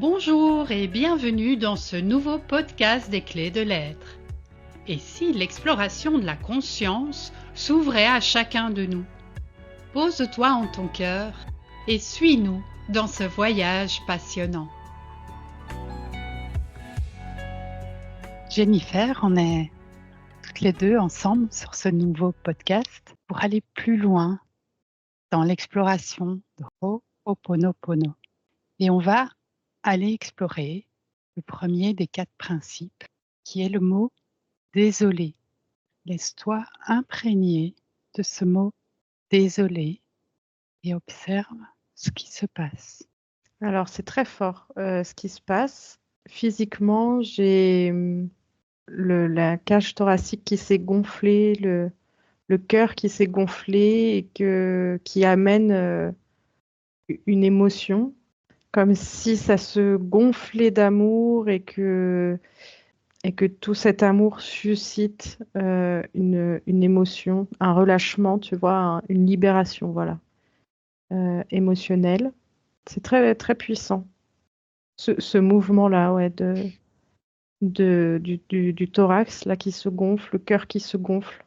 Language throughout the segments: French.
Bonjour et bienvenue dans ce nouveau podcast des clés de l'être. Et si l'exploration de la conscience s'ouvrait à chacun de nous? Pose-toi en ton cœur et suis-nous dans ce voyage passionnant. Jennifer, on est toutes les deux ensemble sur ce nouveau podcast pour aller plus loin dans l'exploration de Ho'oponopono. Et on va aller explorer le premier des 4 principes, qui est le mot « désolé ». Laisse-toi imprégner de ce mot « désolé » et observe ce qui se passe. Alors, c'est très fort ce qui se passe. Physiquement, j'ai la cage thoracique qui s'est gonflée, le cœur qui s'est gonflé et qui amène une émotion, comme si ça se gonflait d'amour et que tout cet amour suscite une émotion, un relâchement, tu vois, une libération, voilà, émotionnelle. C'est très, très puissant. Ce mouvement-là, ouais, du thorax là, qui se gonfle, le cœur qui se gonfle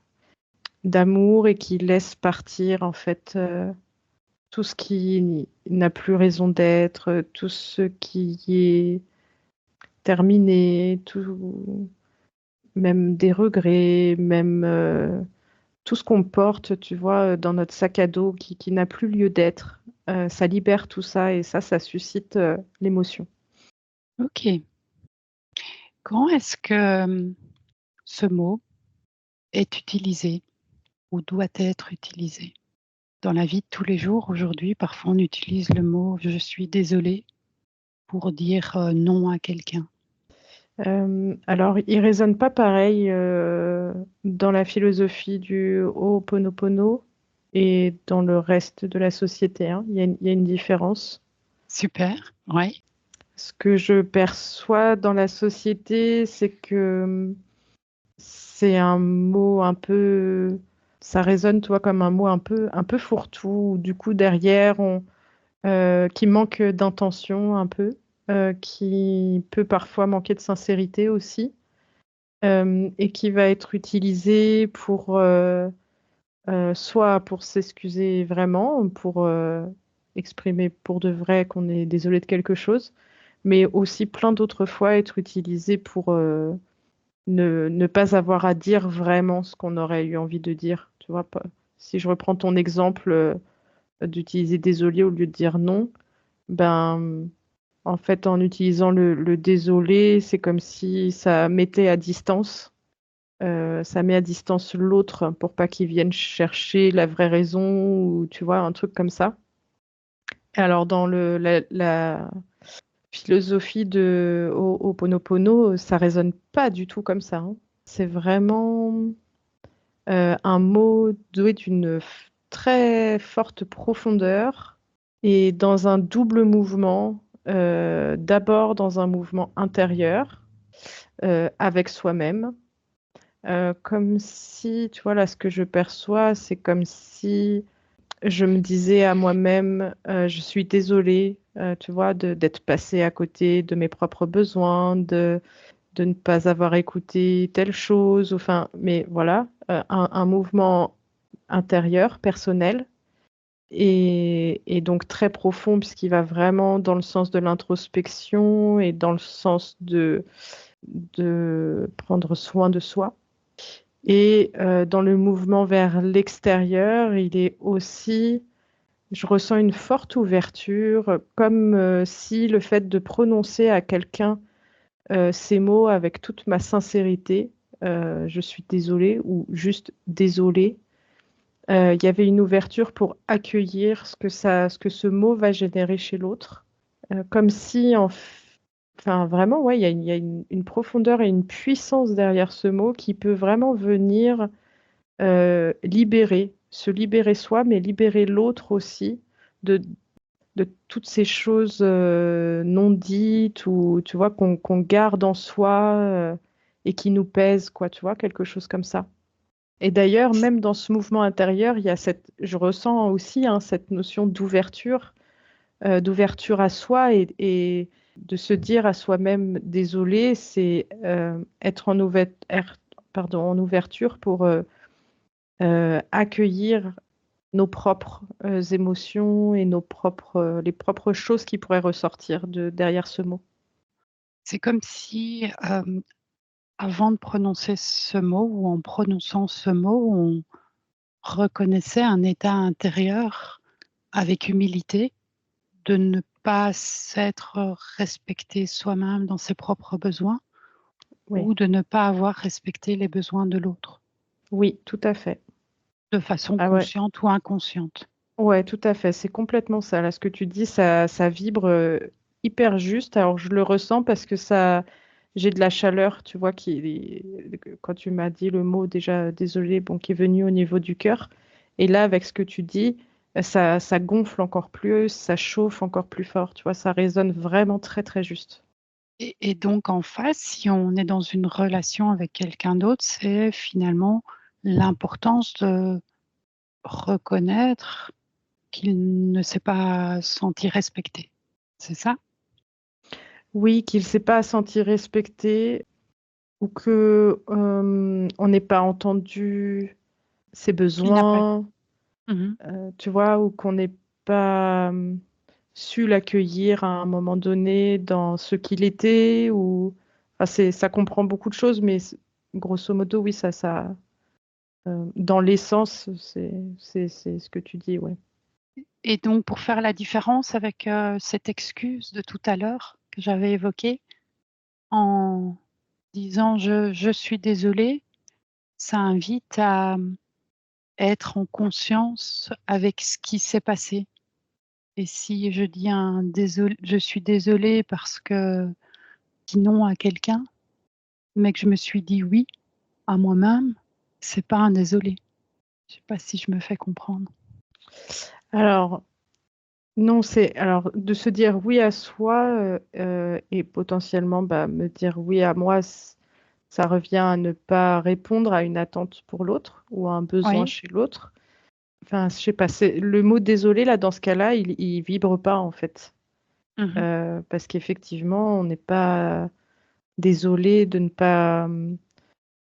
d'amour et qui laisse partir en fait tout ce qui n'a plus raison d'être, tout ce qui est terminé, tout, même des regrets, même tout ce qu'on porte, tu vois, dans notre sac à dos qui n'a plus lieu d'être. Ça libère tout ça et ça suscite l'émotion. Ok. Quand est-ce que ce mot est utilisé ou doit être utilisé? Dans la vie de tous les jours, aujourd'hui, parfois on utilise le mot « je suis désolé » pour dire non à quelqu'un. Alors, il résonne pas pareil dans la philosophie du Ho'oponopono et dans le reste de la société, hein. Il y a une différence. Super, ouais. Ce que je perçois dans la société, c'est que c'est un mot un peu, ça résonne, toi, comme un mot un peu fourre-tout. Du coup, derrière, qui manque d'intention un peu, qui peut parfois manquer de sincérité aussi. Et qui va être utilisé pour soit pour s'excuser vraiment, pour exprimer pour de vrai qu'on est désolé de quelque chose, mais aussi plein d'autres fois être utilisé pour ne pas avoir à dire vraiment ce qu'on aurait eu envie de dire. Tu vois, si je reprends ton exemple d'utiliser désolé au lieu de dire non, ben en fait en utilisant le désolé, c'est comme si ça mettait à distance. Ça met à distance l'autre pour pas qu'il vienne chercher la vraie raison ou tu vois, un truc comme ça. Et alors, dans la philosophie de Ho'oponopono, ça résonne pas du tout comme ça, hein. C'est vraiment un mot doué d'une très forte profondeur et dans un double mouvement. D'abord dans un mouvement intérieur avec soi-même. Comme si, tu vois, là, ce que je perçois, c'est comme si je me disais à moi-même, je suis désolée, tu vois, d'être passée à côté de mes propres besoins, de ne pas avoir écouté telle chose, enfin, mais voilà, un mouvement intérieur, personnel, et donc très profond, puisqu'il va vraiment dans le sens de l'introspection et dans le sens de prendre soin de soi. Et dans le mouvement vers l'extérieur, il est aussi, je ressens une forte ouverture, comme si le fait de prononcer à quelqu'un ces mots avec toute ma sincérité, je suis désolée ou juste désolée, il y avait une ouverture pour accueillir ce que ce mot va générer chez l'autre. Comme si, enfin vraiment, ouais, il y a une profondeur et une puissance derrière ce mot qui peut vraiment venir libérer, se libérer soi, mais libérer l'autre aussi de, de toutes ces choses non dites ou tu vois qu'on garde en soi et qui nous pèsent, quoi, tu vois, quelque chose comme ça. Et d'ailleurs, même dans ce mouvement intérieur, il y a je ressens aussi hein, cette notion d'ouverture à soi De se dire à soi-même désolé, c'est être en ouverture pour accueillir nos propres émotions et les propres choses qui pourraient ressortir derrière ce mot. C'est comme si, avant de prononcer ce mot ou en prononçant ce mot, on reconnaissait un état intérieur avec humilité, de ne pas s'être respecté soi-même dans ses propres besoins Oui, ou de ne pas avoir respecté les besoins de l'autre, oui, tout à fait. de façon Ah ouais, consciente ou inconsciente. ouais, tout à fait. C'est complètement ça. Là, ce que tu dis, ça vibre hyper juste. Alors, je le ressens parce que j'ai de la chaleur, tu vois, quand tu m'as dit le mot déjà, désolé, bon, qui est venu au niveau du cœur. Et là, avec ce que tu dis, ça gonfle encore plus, ça chauffe encore plus fort, tu vois, ça résonne vraiment très, très juste. Et donc en face, si on est dans une relation avec quelqu'un d'autre, c'est finalement l'importance de reconnaître qu'il ne s'est pas senti respecté. C'est ça? Oui, qu'il ne s'est pas senti respecté ou que on n'ait pas entendu ses Qu'il n'a pas. besoins, Mmh. tu vois, ou qu'on n'ait pas su l'accueillir à un moment donné dans ce qu'il était, enfin, ça comprend beaucoup de choses, mais grosso modo, oui, dans l'essence, c'est ce que tu dis, ouais. Et donc pour faire la différence avec, cette excuse de tout à l'heure que j'avais évoquée, en disant: «Je suis désolée», ça invite à, être en conscience avec ce qui s'est passé. Et si je dis un désolé, je suis désolée parce que je dis non à quelqu'un, mais que je me suis dit oui à moi-même, c'est pas un désolé. Je sais pas si je me fais comprendre. Alors, non, alors de se dire oui à soi et potentiellement me dire oui à moi, ça revient à ne pas répondre à une attente pour l'autre ou à un besoin Oui. chez l'autre. Enfin, je sais pas, le mot désolé, là, dans ce cas-là, il vibre pas, en fait. Mmh. Parce qu'effectivement, on n'est pas désolé de ne pas,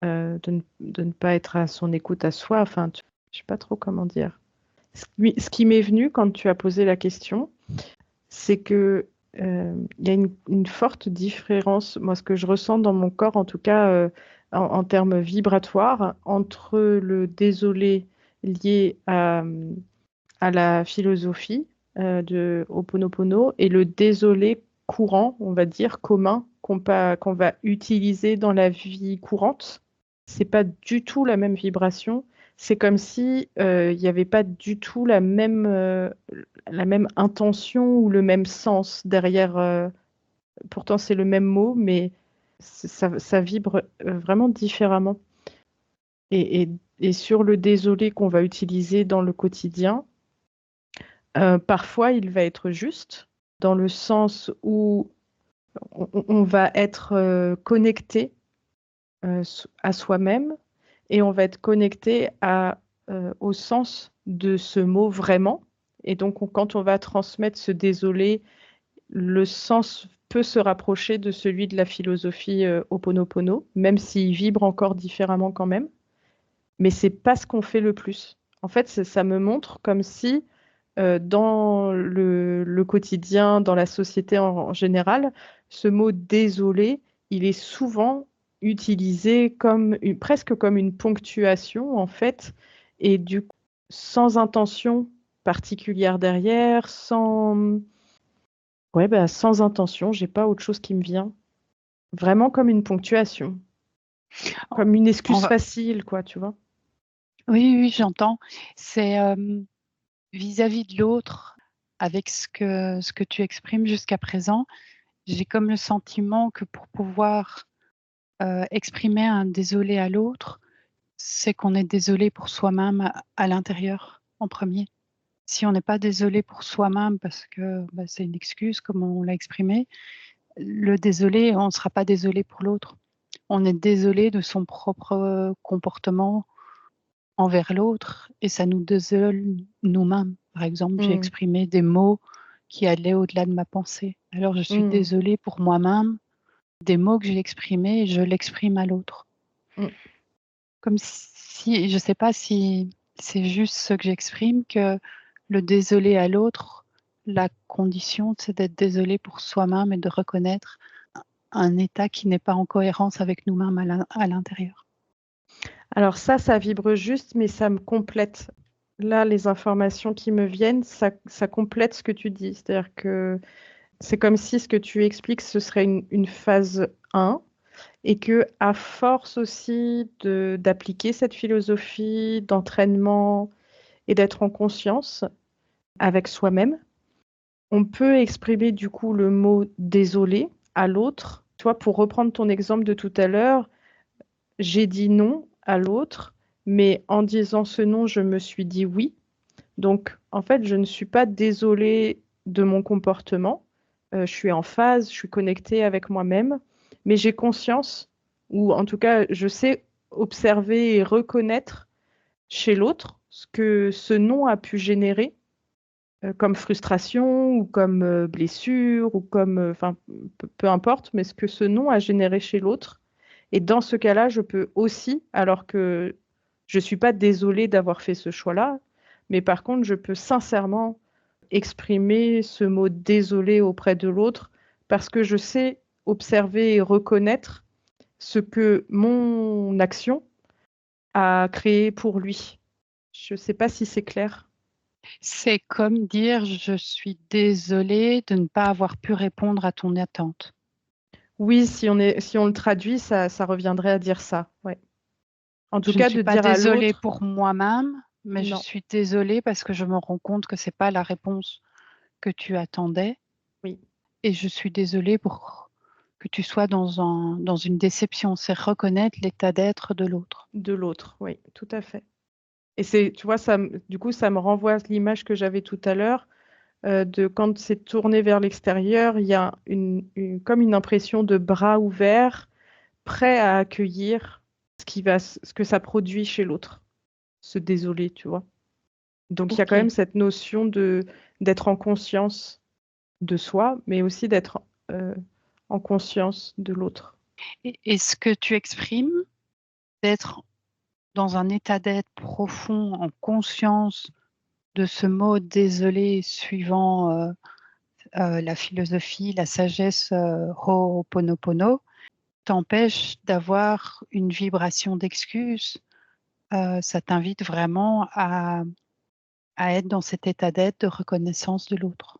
de ne pas être à son écoute à soi. Enfin, je sais pas trop comment dire. Ce qui m'est venu quand tu as posé la question, c'est que il y a une forte différence, moi, ce que je ressens dans mon corps, en tout cas, en termes vibratoires, entre le désolé lié à la philosophie de Ho'oponopono et le désolé courant, on va dire, commun, qu'on va utiliser dans la vie courante. C'est pas du tout la même vibration. C'est comme si il n'y avait pas du tout la même intention ou le même sens derrière. Pourtant, c'est le même mot, mais ça vibre vraiment différemment. Et, et, et sur le désolé qu'on va utiliser dans le quotidien, parfois, il va être juste dans le sens où on va être connecté à soi-même et on va être connecté au sens de ce mot vraiment. Et donc, quand on va transmettre ce désolé, le sens peut se rapprocher de celui de la philosophie Ho'oponopono, même s'il vibre encore différemment quand même. Mais c'est pas ce qu'on fait le plus. En fait, ça me montre comme si dans le quotidien, dans la société en général, ce mot désolé, il est souvent utilisé presque comme une ponctuation, en fait, et du coup, sans intention particulière derrière, sans intention, j'ai pas autre chose qui me vient. Vraiment comme une ponctuation, comme une On excuse va facile, quoi, tu vois. Oui, oui, j'entends. C'est, vis-à-vis de l'autre, avec ce que tu exprimes jusqu'à présent, j'ai comme le sentiment que pour pouvoir, exprimer un désolé à l'autre, c'est qu'on est désolé pour soi-même à l'intérieur, en premier. Si on n'est pas désolé pour soi-même parce que, bah, c'est une excuse comme on l'a exprimé, le désolé, on ne sera pas désolé pour l'autre. On est désolé de son propre, comportement envers l'autre et ça nous désole nous-mêmes. Par exemple, j'ai Mm. exprimé des mots qui allait au-delà de ma pensée. Alors je suis Mmh. désolée pour moi-même des mots que j'ai exprimés, je l'exprime à l'autre. Mmh. Comme si, je ne sais pas si c'est juste ce que j'exprime, que le désolé à l'autre, la condition, c'est d'être désolé pour soi-même et de reconnaître un état qui n'est pas en cohérence avec nous-mêmes à l'intérieur. Alors ça vibre juste, mais ça me complète. Là, les informations qui me viennent, ça complète ce que tu dis. C'est-à-dire que c'est comme si ce que tu expliques, ce serait une phase 1, et que à force aussi d'appliquer cette philosophie d'entraînement et d'être en conscience avec soi-même, on peut exprimer du coup le mot désolé à l'autre. Toi, pour reprendre ton exemple de tout à l'heure, j'ai dit non à l'autre, mais en disant ce non, je me suis dit oui. Donc, en fait, je ne suis pas désolée de mon comportement. Je suis en phase, je suis connectée avec moi-même, mais j'ai conscience, ou en tout cas, je sais observer et reconnaître chez l'autre ce que ce non a pu générer comme frustration ou comme blessure ou comme, enfin, peu importe, mais ce que ce non a généré chez l'autre. Et dans ce cas-là, je peux aussi, alors que je ne suis pas désolée d'avoir fait ce choix-là, mais par contre, je peux sincèrement exprimer ce mot désolé auprès de l'autre parce que je sais observer et reconnaître ce que mon action a créé pour lui. Je ne sais pas si c'est clair. C'est comme dire je suis désolée de ne pas avoir pu répondre à ton attente. Oui, si on le traduit, ça reviendrait à dire ça. Ouais. En tout Je ne cas, suis de pas dire à désolée l'autre, pour moi-même, mais je non, suis désolée parce que je me rends compte que c'est pas la réponse que tu attendais. oui, Et je suis désolée pour que tu sois dans une déception. C'est reconnaître l'état d'être de l'autre. de l'autre, oui, tout à fait. Et c'est, tu vois, du coup, ça me renvoie à l'image que j'avais tout à l'heure, de quand c'est tourné vers l'extérieur, il y a comme une impression de bras ouverts, prêt à accueillir ce que ça produit chez l'autre, ce désolé, tu vois. Donc, il y a quand même Ok. cette notion d'être en conscience de soi, mais aussi d'être euh, en conscience de l'autre. Et ce que tu exprimes, d'être dans un état d'être profond, en conscience de ce mot désolé suivant la philosophie, la sagesse Ho'oponopono, t'empêche d'avoir une vibration d'excuse. Ça t'invite vraiment à être dans cet état d'être de reconnaissance de l'autre,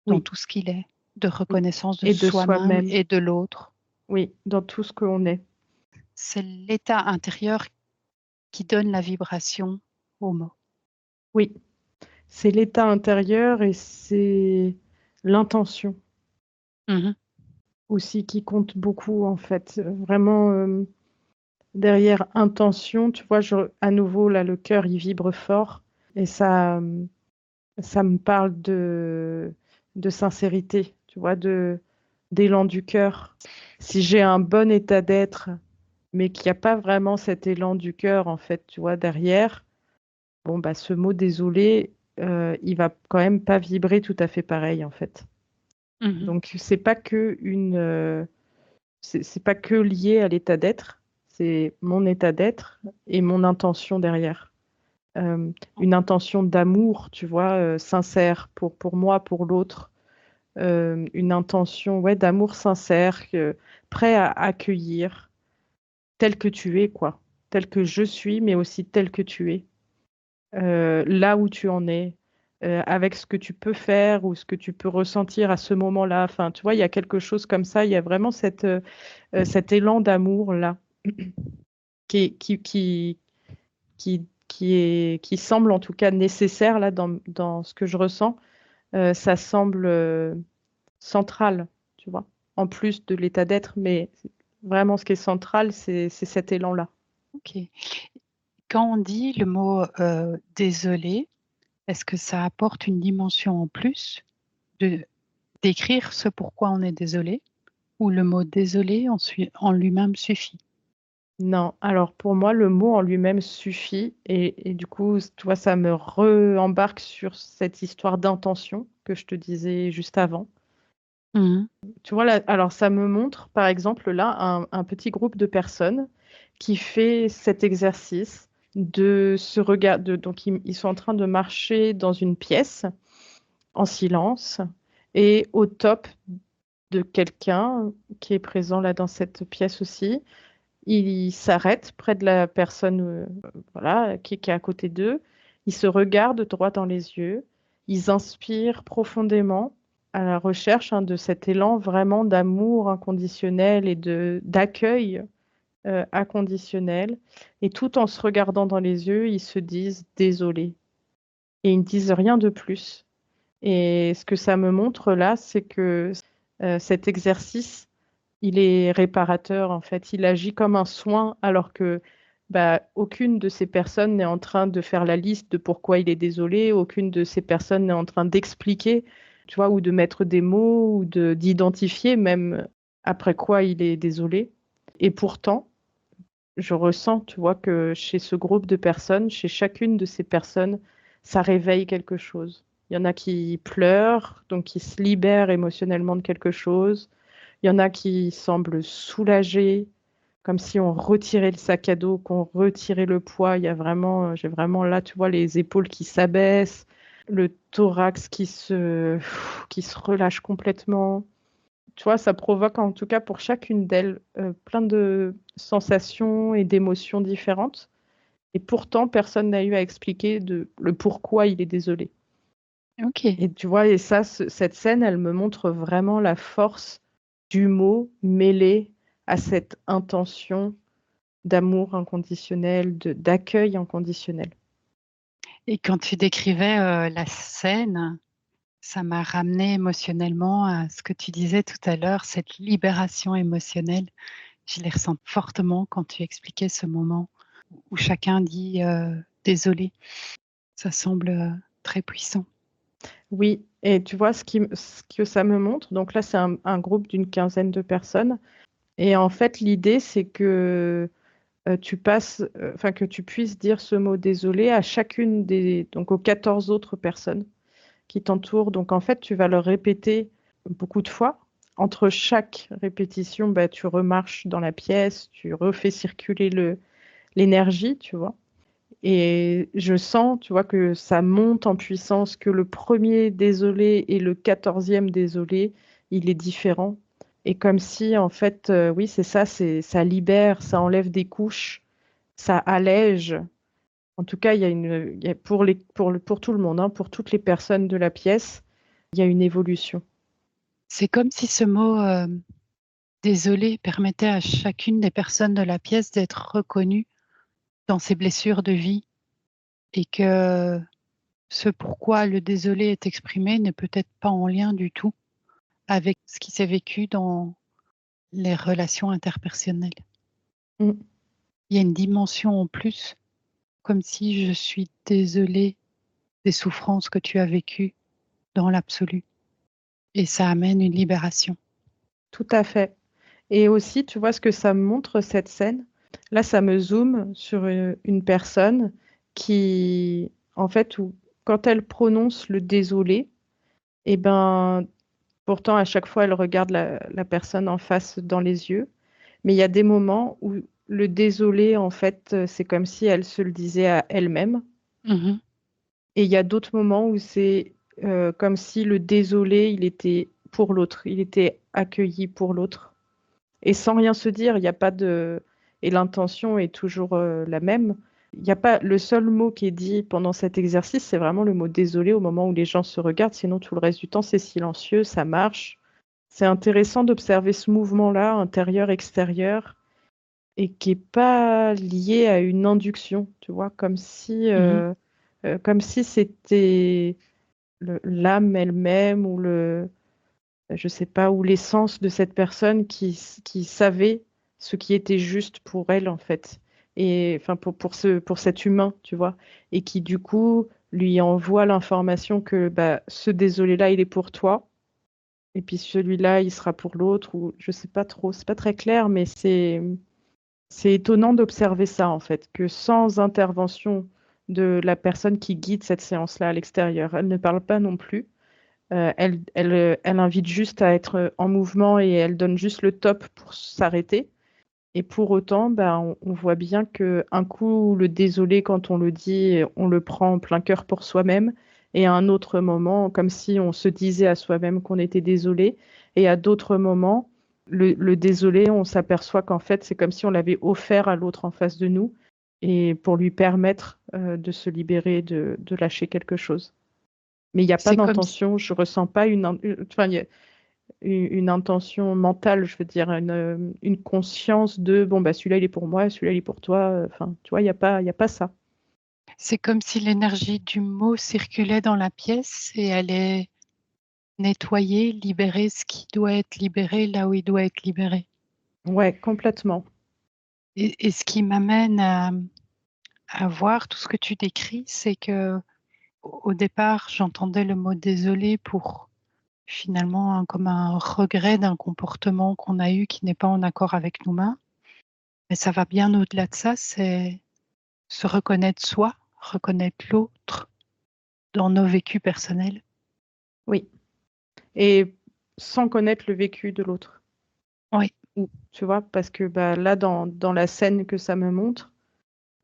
dans Oui, tout ce qu'il est, de oui. reconnaissance de Et de soi-même soi-même, et de l'autre. oui, dans tout ce qu'on est. C'est l'état intérieur qui donne la vibration au mot. Oui, c'est l'état intérieur et c'est l'intention Mhm. aussi qui compte beaucoup en fait. Vraiment, derrière intention, tu vois, à nouveau, là, le cœur, il vibre fort et ça me parle de sincérité, tu vois, d'élan du cœur. Si j'ai un bon état d'être, mais qu'il n'y a pas vraiment cet élan du cœur, en fait, tu vois, derrière, bon, bah, ce mot désolé, il va quand même pas vibrer tout à fait pareil, en fait. Mhm. Donc, c'est pas que lié à l'état d'être, c'est mon état d'être et mon intention derrière. Une intention d'amour, tu vois, sincère pour moi, pour l'autre. Une intention, ouais, d'amour sincère, prêt à accueillir tel que tu es, quoi. Tel que je suis, mais aussi tel que tu es. Là où tu en es, avec ce que tu peux faire ou ce que tu peux ressentir à ce moment-là. Enfin, tu vois, il y a quelque chose comme ça. Il y a vraiment cet élan d'amour là qui, est- qui, qui, qui semble en tout cas nécessaire là dans ce que je ressens. Ça semble central, tu vois, en plus de l'état d'être, mais vraiment ce qui est central, c'est cet élan-là. Ok. Quand on dit le mot désolé, est-ce que ça apporte une dimension en plus de d'écrire ce pourquoi on est désolé, ou le mot désolé en lui-même suffit? Non, alors pour moi, le mot en lui-même suffit et du coup, tu vois, ça me re-embarque sur cette histoire d'intention que je te disais juste avant. Mhm. Tu vois, là, alors ça me montre, par exemple, là, un petit groupe de personnes qui fait cet exercice de se regarder. Donc, ils sont en train de marcher dans une pièce en silence et au top de quelqu'un qui est présent là dans cette pièce aussi, ils s'arrêtent près de la personne voilà, qui est à côté d'eux. Ils se regardent droit dans les yeux. Ils inspirent profondément à la recherche de cet élan vraiment d'amour inconditionnel et d'accueil inconditionnel. Et tout en se regardant dans les yeux, ils se disent désolé. Et ils ne disent rien de plus. Et ce que ça me montre là, c'est que cet exercice, il est réparateur en fait. Il agit comme un soin alors que bah, aucune de ces personnes n'est en train de faire la liste de pourquoi il est désolé. Aucune de ces personnes n'est en train d'expliquer, tu vois, ou de mettre des mots ou d'identifier même après quoi il est désolé. Et pourtant, je ressens, tu vois, que chez ce groupe de personnes, chez chacune de ces personnes, ça réveille quelque chose. Il y en a qui pleurent, donc qui se libèrent émotionnellement de quelque chose. Il y en a qui semblent soulagés, comme si on retirait le sac à dos, qu'on retirait le poids. Il y a vraiment, j'ai vraiment là, tu vois, les épaules qui s'abaissent, le thorax qui se relâche complètement. Tu vois, ça provoque en tout cas pour chacune d'elles plein de sensations et d'émotions différentes. Et pourtant, personne n'a eu à expliquer le pourquoi il est désolé. Ok. Et tu vois, et ça, cette scène, elle me montre vraiment la force du mot mêlé à cette intention d'amour inconditionnel, d'accueil inconditionnel. Et quand tu décrivais la scène, ça m'a ramené émotionnellement à ce que tu disais tout à l'heure, cette libération émotionnelle. Je les ressens fortement quand tu expliquais ce moment où chacun dit désolé. Ça semble très puissant. Oui, et tu vois ce que ça me montre. Donc là, c'est un groupe d'une quinzaine de personnes. Et en fait, l'idée, c'est que enfin que tu puisses dire ce mot désolé à chacune donc aux 14 autres personnes qui t'entourent. Donc en fait, tu vas le répéter beaucoup de fois. Entre chaque répétition, bah, tu remarches dans la pièce, tu refais circuler l'énergie, tu vois. Et je sens, tu vois, que ça monte en puissance, que le premier désolé et le 14e désolé, il est différent. Et comme si, en fait, oui, c'est ça, ça libère, ça enlève des couches, ça allège. En tout cas, pour tout le monde, hein, pour toutes les personnes de la pièce, il y a une évolution. C'est comme si ce mot désolé permettait à chacune des personnes de la pièce d'être reconnue dans ses blessures de vie et que ce pourquoi le désolé est exprimé n'est peut-être pas en lien du tout avec ce qui s'est vécu dans les relations interpersonnelles. Mm. Il y a une dimension en plus, comme si je suis désolée des souffrances que tu as vécues dans l'absolu. Et ça amène une libération. Tout à fait. Et aussi, tu vois ce que ça me montre, cette scène? Là, ça me zoome sur une personne qui, en fait, quand elle prononce le désolé, et ben, pourtant, à chaque fois, elle regarde la personne en face dans les yeux. Mais il y a des moments où le désolé, en fait, c'est comme si elle se le disait à elle-même. Mhm. Et il y a d'autres moments où c'est comme si le désolé, il était pour l'autre, il était accueilli pour l'autre. Et sans rien se dire, il n'y a pas de... Et l'intention est toujours la même. Il n'y a pas le seul mot qui est dit pendant cet exercice, c'est vraiment le mot désolé au moment où les gens se regardent. Sinon, tout le reste du temps, c'est silencieux, ça marche. C'est intéressant d'observer ce mouvement-là, intérieur-extérieur, et qui n'est pas lié à une induction, tu vois, Mhm. comme si c'était l'âme elle-même ou je sais pas, ou l'essence de cette personne qui savait ce qui était juste pour elle, en fait. Et enfin, pour cet humain, tu vois. Et qui, du coup, lui envoie l'information que bah, ce désolé-là, il est pour toi. Et puis celui-là, il sera pour l'autre. Ou je sais pas trop, c'est pas très clair, mais C'est étonnant d'observer ça, en fait, que sans intervention de la personne qui guide cette séance-là à l'extérieur, elle ne parle pas non plus. Elle invite juste à être en mouvement et elle donne juste le top pour s'arrêter. Et pour autant, bah, on voit bien que un coup, le désolé, quand on le dit, on le prend en plein cœur pour soi-même. Et à un autre moment, comme si on se disait à soi-même qu'on était désolé. Et à d'autres moments, le désolé, on s'aperçoit qu'en fait, c'est comme si on l'avait offert à l'autre en face de nous et pour lui permettre de se libérer, de lâcher quelque chose. Mais il n'y a pas C'est comme si, d'intention, je ressens pas enfin, il y a une intention mentale, je veux dire, une conscience de bon, bah, celui-là il est pour moi, celui-là il est pour toi. Enfin, tu vois, il y a pas ça. c'est comme si l'énergie du mot circulait dans la pièce et allait nettoyer, libérer ce qui doit être libéré là où il doit être libéré. Ouais, complètement. Et ce qui m'amène à voir tout ce que tu décris, c'est que au départ, j'entendais le mot désolé pour finalement comme un regret d'un comportement qu'on a eu qui n'est pas en accord avec nous-mêmes. Mais ça va bien au-delà de ça, c'est se reconnaître soi, reconnaître l'autre dans nos vécus personnels. Oui. Et sans connaître le vécu de l'autre. Oui, Tu vois, parce que bah, là, dans la scène que ça me montre,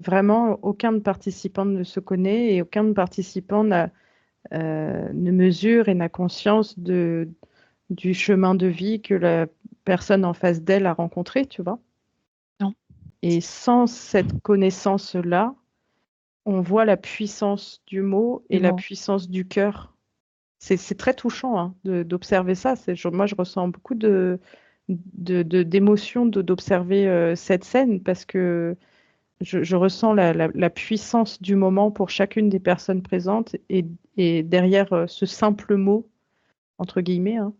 vraiment, aucun participant ne se connaît et aucun participant ne mesure et n'a conscience du chemin de vie que la personne en face d'elle a rencontré, tu vois. non, Et sans cette connaissance-là, on voit la puissance du mot et du la mot. puissance du cœur. C'est très touchant hein, d'observer ça. Moi, je ressens beaucoup d'émotions d'observer cette scène parce que je ressens la puissance du moment pour chacune des personnes présentes et derrière ce simple mot, entre guillemets, hein,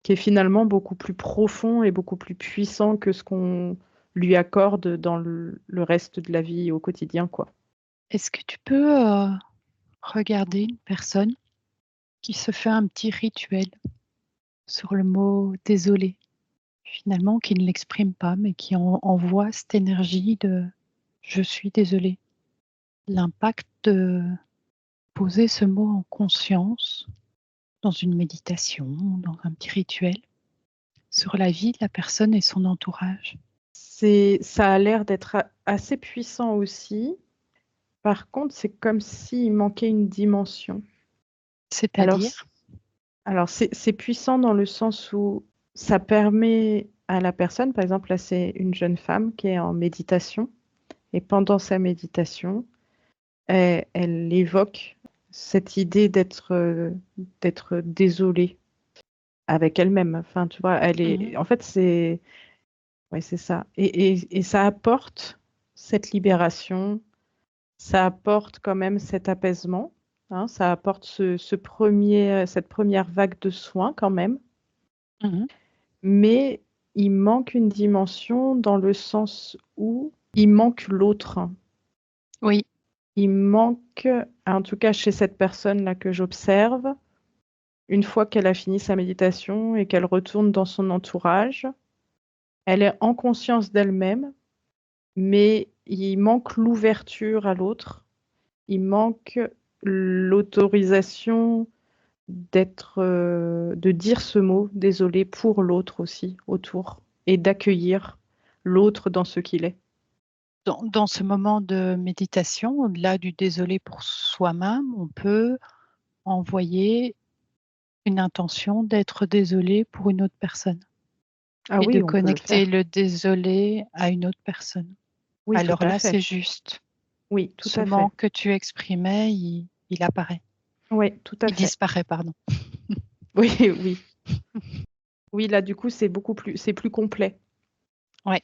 qui est finalement beaucoup plus profond et beaucoup plus puissant que ce qu'on lui accorde dans le reste de la vie au quotidien, quoi. Est-ce que tu peux regarder une personne qui se fait un petit rituel sur le mot désolé, finalement, qui ne l'exprime pas, mais qui envoie cette énergie de je suis désolé. L'impact de poser ce mot en conscience dans une méditation, dans un petit rituel, sur la vie de la personne et son entourage. Ça a l'air d'être assez puissant aussi. Par contre, c'est comme s'il manquait une dimension. Alors, C'est-à-dire, c'est puissant dans le sens où ça permet à la personne, par exemple, là, c'est une jeune femme qui est en méditation, et pendant sa méditation, elle évoque cette idée d'être désolée avec elle-même. Enfin, tu vois, mhm, en fait, ouais, c'est ça. Et ça apporte cette libération, ça apporte quand même cet apaisement, hein, ça apporte cette première vague de soins quand même, mhm. mais il manque une dimension dans le sens où il manque l'autre. Oui, Il manque, en tout cas chez cette personne-là que j'observe, une fois qu'elle a fini sa méditation et qu'elle retourne dans son entourage, elle est en conscience d'elle-même, mais il manque l'ouverture à l'autre, il manque l'autorisation de dire ce mot, désolé, pour l'autre aussi, autour, et d'accueillir l'autre dans ce qu'il est. dans ce moment de méditation, au-delà du désolé pour soi-même, on peut envoyer une intention d'être désolé pour une autre personne Ah et de oui, on peut le connecter faire. le désolé à une autre personne. Oui, tout Alors à là, fait. c'est juste. Oui, tout Ce à fait. manque que tu exprimais, il apparaît. Oui, tout à Il fait. disparaît, pardon. Oui, oui. Oui, là, du coup, c'est plus complet. Ouais.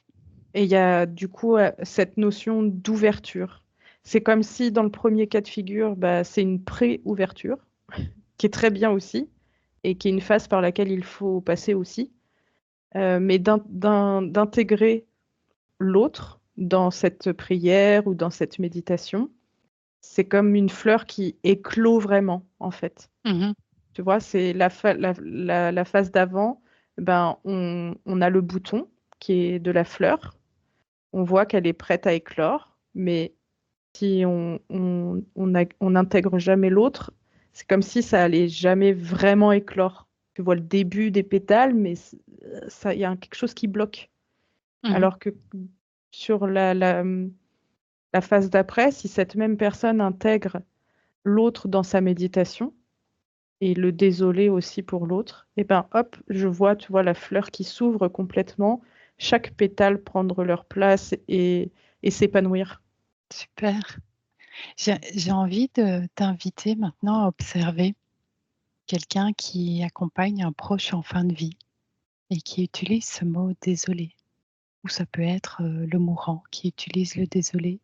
Et il y a, du coup, cette notion d'ouverture. C'est comme si, dans le premier cas de figure, bah, c'est une pré-ouverture, qui est très bien aussi, et qui est une phase par laquelle il faut passer aussi. Mais d'intégrer l'autre dans cette prière ou dans cette méditation, c'est comme une fleur qui éclot vraiment, en fait. Mhm. Tu vois, c'est la phase d'avant, ben, on a le bouton qui est de la fleur. on voit qu'elle est prête à éclore, mais si on n'intègre jamais l'autre, c'est comme si ça allait jamais vraiment éclore. Tu vois le début des pétales, mais il y a quelque chose qui bloque. Mhm. Alors que sur la phase d'après, si cette même personne intègre l'autre dans sa méditation, et le désolé aussi pour l'autre, et ben hop, je vois, tu vois, la fleur qui s'ouvre complètement, chaque pétale prendre leur place et s'épanouir. Super. J'ai envie de t'inviter maintenant à observer quelqu'un qui accompagne un proche en fin de vie et qui utilise ce mot désolé. Ou ça peut être le mourant qui utilise le désolé.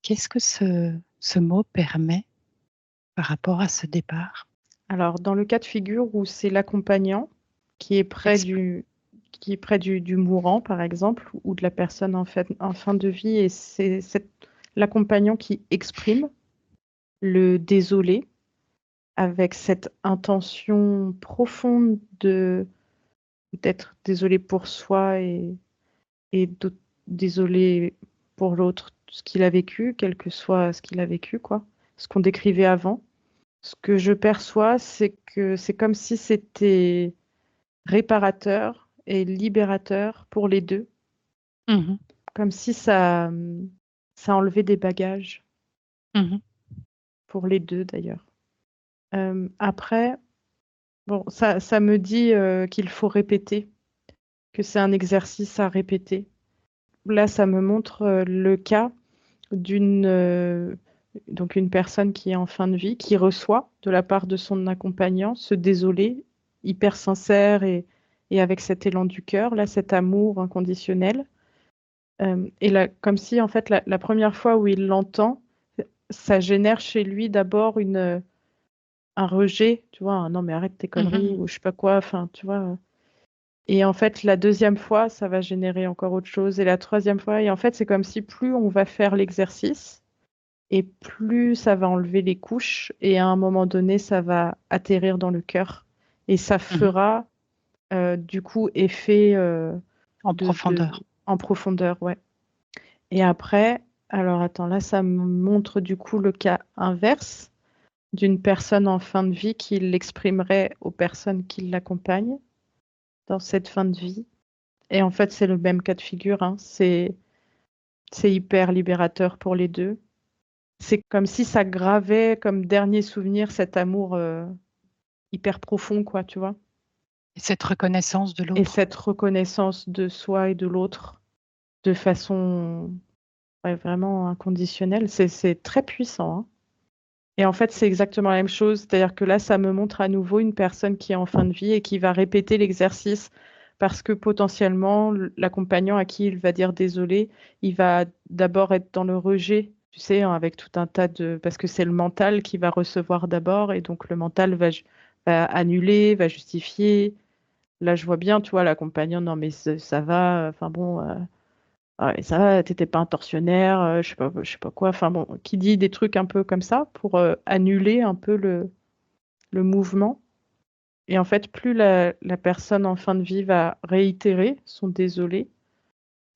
Qu'est-ce que ce mot permet par rapport à ce départ? Alors, dans le cas de figure où c'est l'accompagnant qui est près Expl- du mourant, par exemple, ou de la personne en fin de vie, et c'est l'accompagnant qui exprime le désolé avec cette intention profonde d'être désolé pour soi et désolé pour l'autre, ce qu'il a vécu, quel que soit ce qu'il a vécu, quoi, ce qu'on décrivait avant. Ce que je perçois, c'est que c'est comme si c'était réparateur et libérateur pour les deux, Mhm, comme si ça enlevait des bagages mhm, pour les deux d'ailleurs. Après, bon, ça me dit qu'il faut répéter, que c'est un exercice à répéter. Là, ça me montre le cas d'une donc une personne qui est en fin de vie, qui reçoit de la part de son accompagnant ce désolé hyper sincère et avec cet élan du cœur, là, cet amour inconditionnel. Et là, comme si en fait la première fois où il l'entend, ça génère chez lui d'abord un rejet, tu vois, un non mais arrête tes conneries mhm, ou je sais pas quoi, enfin tu vois. Et en fait la deuxième fois, ça va générer encore autre chose et la troisième fois, et en fait c'est comme si plus on va faire l'exercice et plus ça va enlever les couches et à un moment donné, ça va atterrir dans le cœur et ça mhm. fera du coup effet En de profondeur. en profondeur, ouais. Et après, alors attends, là ça me montre du coup le cas inverse d'une personne en fin de vie qui l'exprimerait aux personnes qui l'accompagnent dans cette fin de vie. Et en fait, c'est le même cas de figure, hein. C'est hyper libérateur pour les deux. C'est comme si ça gravait comme dernier souvenir cet amour hyper profond, quoi, tu vois. Et cette reconnaissance de Et l'autre. cette reconnaissance de soi et de l'autre de façon ouais, vraiment inconditionnelle, c'est très puissant, hein. Et en fait, c'est exactement la même chose. C'est-à-dire que là, ça me montre à nouveau une personne qui est en fin de vie et qui va répéter l'exercice parce que potentiellement, l'accompagnant à qui il va dire désolé, il va d'abord être dans le rejet, tu sais, hein, avec tout un tas de... Parce que c'est le mental qui va recevoir d'abord et donc le mental va annuler, va justifier. Là, je vois bien, tu vois, l'accompagnant, non mais ça va, enfin bon... Ah ouais, ça va, t'étais pas un tortionnaire, je sais pas quoi. Enfin bon, qui dit des trucs un peu comme ça pour annuler un peu le mouvement. Et en fait, plus la personne en fin de vie va réitérer son désolé,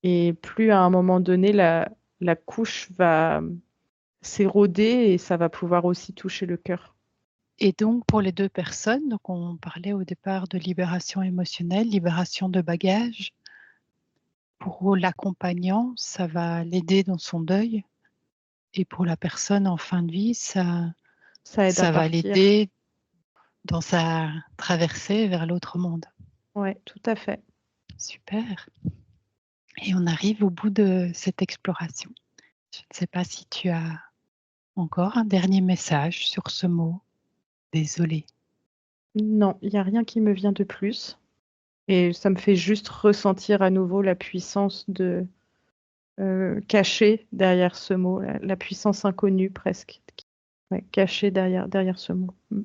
et plus à un moment donné, la couche va s'éroder et ça va pouvoir aussi toucher le cœur. Et donc, pour les deux personnes, donc on parlait au départ de libération émotionnelle, libération de bagages. Pour l'accompagnant, ça va l'aider dans son deuil. Et pour la personne en fin de vie, Ça aide à ça va partir. l'aider dans sa traversée vers l'autre monde. Ouais, tout à fait. Super. Et on arrive au bout de cette exploration. Je ne sais pas si tu as encore un dernier message sur ce mot. Désolée. Non, il n'y a rien qui me vient de plus. Et ça me fait juste ressentir à nouveau la puissance cachée derrière ce mot, la puissance inconnue presque, ouais, cachée derrière ce mot. Mm.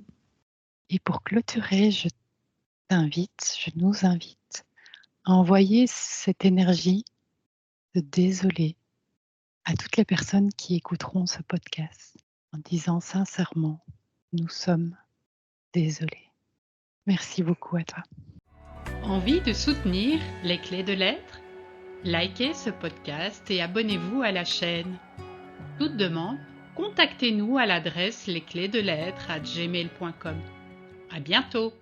Et pour clôturer, je nous invite à envoyer cette énergie de désolé à toutes les personnes qui écouteront ce podcast en disant sincèrement, nous sommes désolés. Merci beaucoup à toi. Envie de soutenir les clés de l'être? Likez ce podcast et abonnez-vous à la chaîne. Toute demande, contactez-nous à l'adresse lesclésdelettres@gmail.com. À bientôt!